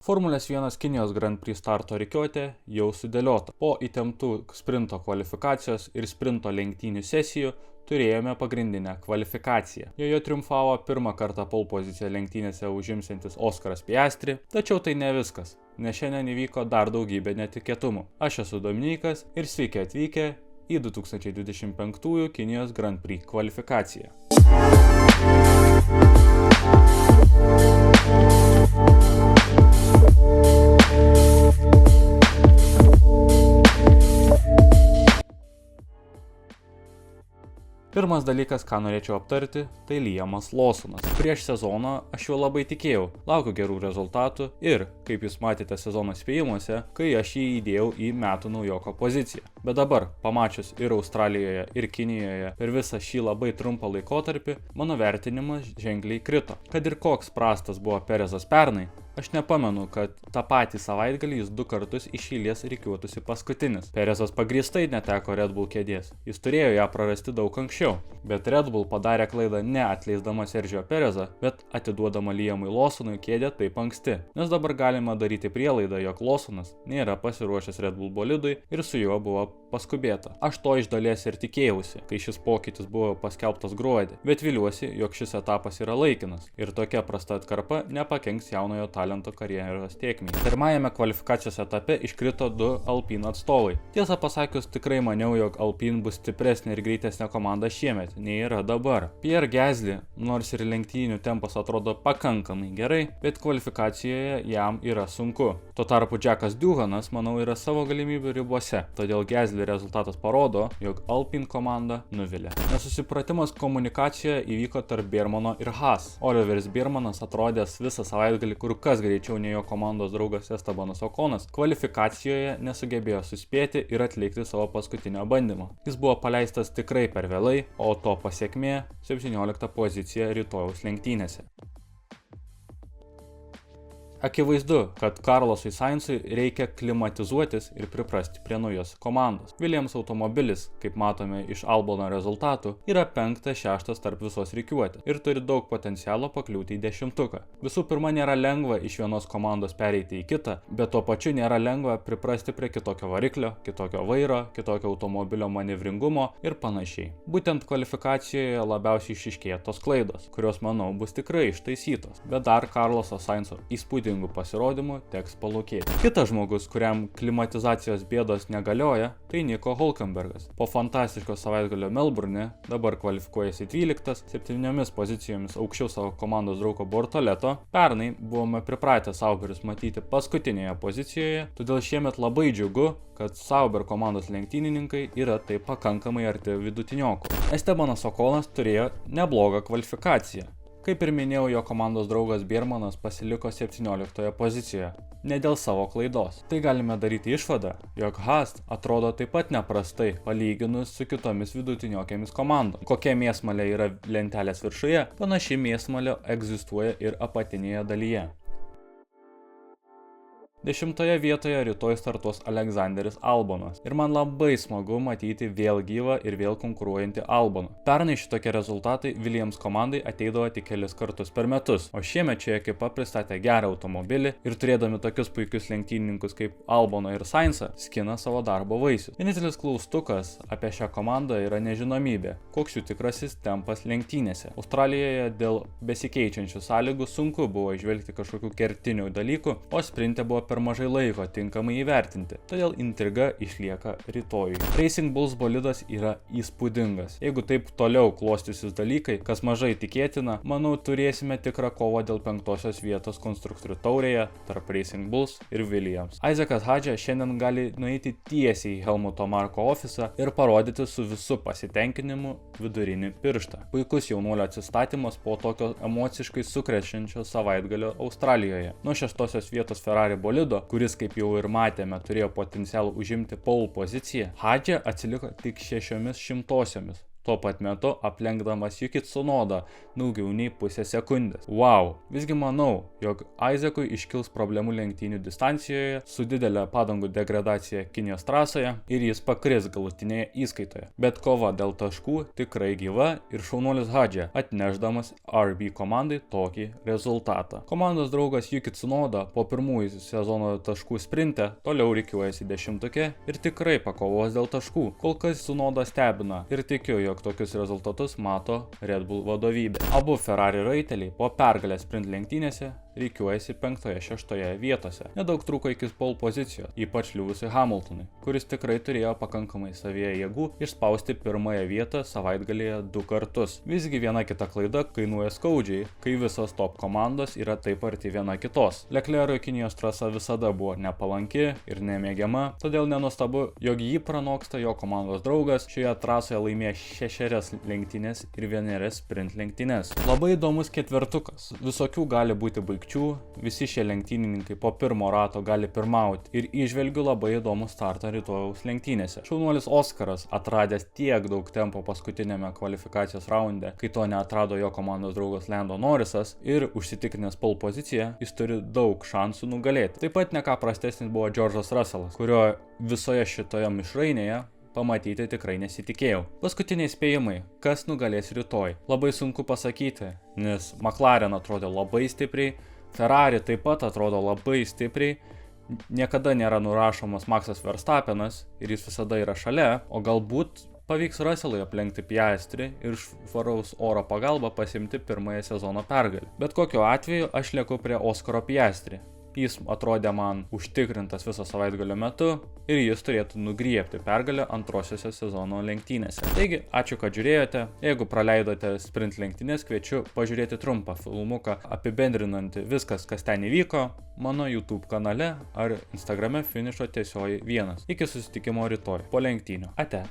Formulės 1 Kinijos Grand Prix starto rikiuotė jau sudėliota. Po įtemptų sprinto kvalifikacijos ir sprinto lenktynių sesijų turėjome pagrindinę kvalifikaciją. Joje triumfavo pirmą kartą pole poziciją lenktynėse užimsiantis Oskaras Piastri, tačiau tai ne viskas, nes šiandien įvyko dar daugybė netikėtumų. Aš esu Dominykas ir sveiki atvykę į 2025 Kinijos Grand Prix kvalifikaciją. Pirmas dalykas, ką norėčiau aptarti, tai Liamas Lawsonas. Prieš sezoną aš juo labai tikėjau, laukiu gerų rezultatų ir, kaip jūs matėte sezono spėjimuose, kai aš jį įdėjau į metų naujoko poziciją. Bet dabar, pamačius ir Australijoje, ir Kinijoje per visą šį labai trumpą laikotarpį, mano vertinimas ženkliai krito. Kad ir koks prastas buvo Perezas pernai, aš nepamenu, kad tą patį savaitgalį jis 2 kartus iš eilės rikiuotųsi paskutinis. Perezas pagrįstai neteko Red Bull kėdės. Jis turėjo ją prarasti daug anksčiau. Bet Red Bull padarė klaidą ne atleisdama Sergio Perezą, bet atiduodama Liamui Lawsonui kėdę taip anksti. Nes dabar galima daryti prielaidą, jog Lawsonas nėra pasiruošęs Red Bull bolidui ir su juo buvo paskubėta. Aš to iš dalies ir tikėjausi, kai šis pokytis buvo paskelbtas gruodį, bet viliuosi, jog šis etapas yra laikinas ir tokia prasta atkarpa nepakenks jaunojo talento karjeros tėkmei. Pirmajame kvalifikacijos etape iškrito 2 Alpine atstovai. Tiesą pasakius, tikrai maniau, jog Alpine bus stipresnė ir greitesnė komanda šiemet, nei yra dabar. Pierre Gasly, nors ir lenktynių tempas atrodo pakankamai gerai, bet kvalifikacijoje jam yra sunku. Tuo tarpu Jackas Doohanas, manau, yra savo galimybių ribose, todėl Gasly rezultatas parodo, jog Alpine komanda nuvilė. Nesusipratimas komunikacijoje įvyko tarp Beermano ir Haas. Oliveris Beermanas atrodęs visą savaitgalį kur kas greičiau nei jo komandos draugas Estebanas Okonas, kvalifikacijoje nesugebėjo suspėti ir atlikti savo paskutinio bandymo. Jis buvo paleistas tikrai per vėlai, o to pasekmė 17 pozicija rytojaus lenktynėse. Akivaizdu, kad Carlosui Sainzui reikia klimatizuotis ir priprasti prie naujos komandos. Williams automobilis, kaip matome iš Albono rezultatų, yra 5-6 tarp visos rikiuotės ir turi daug potencialo pakliūti į 10-tuką. Visų pirma, nėra lengva iš vienos komandos pereiti į kitą, bet tuo pačiu nėra lengva priprasti prie kitokio variklio, kitokio vairo, kitokio automobilio manevringumo ir panašiai. Būtent kvalifikacijoje labiausiai išiškėja tos klaidos, kurios, manau, bus tikrai ištaisytos, bet dar Carloso Sainzo įspūdingų pasirodymų teks palūkėti. Kitas žmogus, kuriam klimatizacijos bėdos negalioja, tai Nico Hülkenbergas. Po fantastiško savaitgalio Melbourne dabar kvalifikuojasi 12, 7 pozicijomis aukščiau savo komandos draugo Bortoleto. Pernai buvome pripratę Sauberius matyti paskutinėje pozicijoje, todėl šiemet labai džiugu, kad Sauber komandos lenktynininkai yra taip pakankamai arti vidutiniokų. Estebanas Okonas turėjo neblogą kvalifikaciją. Kaip ir minėjau, jo komandos draugas Beermanas pasiliko 17 pozicijoje, ne dėl savo klaidos. Tai galime daryti išvadą, jog Haas atrodo taip pat neprastai palyginus su kitomis vidutiniokėmis komandomis. Kokia mėsmalė yra lentelės viršuje, panaši mėsmalė egzistuoja ir apatinėje dalyje. 10 vietoje rytoj startuos Alexanderis Albonas ir man labai smagu matyti vėl gyvą ir vėl konkuruojantį Alboną. Pernai šitokie rezultatai Williams komandai ateidavo tik kelis kartus per metus, o šiemet ši ekipa pristatė gerą automobilį ir turėdami tokius puikius lenktynininkus kaip Alboną ir Sainzą skina savo darbo vaisius. Vienintelis klaustukas apie šią komandą yra nežinomybė, koks jų tikrasis tempas lenktynėse. Australijoje dėl besikeičiančių sąlygų sunku buvo įžvelgti kažkokių kertinių dalykų, o sprinte buvo per mažai laiko tinkamai įvertinti, todėl intriga išlieka rytojui. Racing Bulls bolidas yra įspūdingas. Jeigu taip toliau klostysis dalykai, kas mažai tikėtina, manau turėsime tikrą kovą dėl 5 vietos konstruktorių taurėje tarp Racing Bulls ir Williams. Isaakas Hadžia šiandien gali nueiti tiesiai į Helmuto Marko ofisą ir parodyti su visu pasitenkinimu vidurinį pirštą. Puikus jaunuolio atsistatymas po tokio emociškai sukrečiančio savaitgalio Australijoje. Nuo 6 vietos Ferrari bolido, kuris, kaip jau ir matėme, turėjo potencialų užimti pole poziciją, Hadžia atsiliko tik 0,06. tuo pat metu aplenkdamas Yuki Tsunodą daugiau nei pusę sekundės. Wow! Visgi manau, jog Isaacui iškils problemų lenktynių distancijoje su didelė padangų degradacija Kinijos trasoje ir jis pakris galutinėje įskaitoje. Bet kova dėl taškų tikrai gyva ir šaunuolis Hadži atnešdamas RB komandai tokį rezultatą. Komandos draugas Yuki Tsunoda po pirmųjų sezono taškų sprinte toliau rikiuojasi dešimtuke ir tikrai pakovos dėl taškų. Kol kas Tsunoda stebina ir tikiu, jog tokius rezultatus mato Red Bull vadovybė. Abu Ferrari raiteliai po pergalės sprint lenktynėse rikiuojasi 5-6 vietose. Nedaug trūko iki pole pozicijos, ypač Lewisui Hamiltonui, kuris tikrai turėjo pakankamai savyje jėgų išspausti pirmąją vietą savaitgalėje 2 kartus. Visgi viena kita klaida kainuoja skaudžiai, kai visos top komandos yra taip arti viena kitos. Leclerc'o Kinijos trasa visada buvo nepalanki ir nemėgiama, todėl nenuostabu, jog jį pranoksta jo komandos draugas, šioje trasoje laimėjo 6 lenktynės ir 1 sprint lenktynes. Labai įdomus ketvertukas, visokių gali būti baigčių, visi šie lenktynininkai po pirmo rato gali pirmauti ir įžvelgiu labai įdomų startą rytojaus lenktynėse. Šaunuolis Oskaras, atradęs tiek daug tempo paskutinėme kvalifikacijos raunde, kai to neatrado jo komandos draugas Lando Norrisas ir užsitikrinęs pole poziciją, jis turi daug šansų nugalėti. Taip pat ne ką prastesnis buvo George'as Russellas, kurio visoje šitoje mišrainėje pamatyti tikrai nesitikėjau. Paskutiniai spėjimai, kas nugalės rytoj. Labai sunku pasakyti, nes McLaren atrodo labai stipriai, Ferrari taip pat atrodo labai stipriai, niekada nėra nurašomas Maxas Verstappenas ir jis visada yra šalia, o galbūt pavyks Russellui aplenkti Piastri ir švaraus oro pagalba pasimti pirmąją sezono pergalę. Bet kokiu atveju aš lieku prie Oskaro Piastri. Jis atrodė man užtikrintas viso savaitgalio metu ir jis turėtų nugriebti pergalę antrosiose sezono lenktynėse. Taigi, ačiū, kad žiūrėjote. Jeigu praleidote sprint lenktynės, kviečiu pažiūrėti trumpą filmuką apibendrinantį viskas, kas ten įvyko, mano YouTube kanale ar Instagrame Finišo tiesioji 1. Iki susitikimo rytoj po lenktynių. Ate.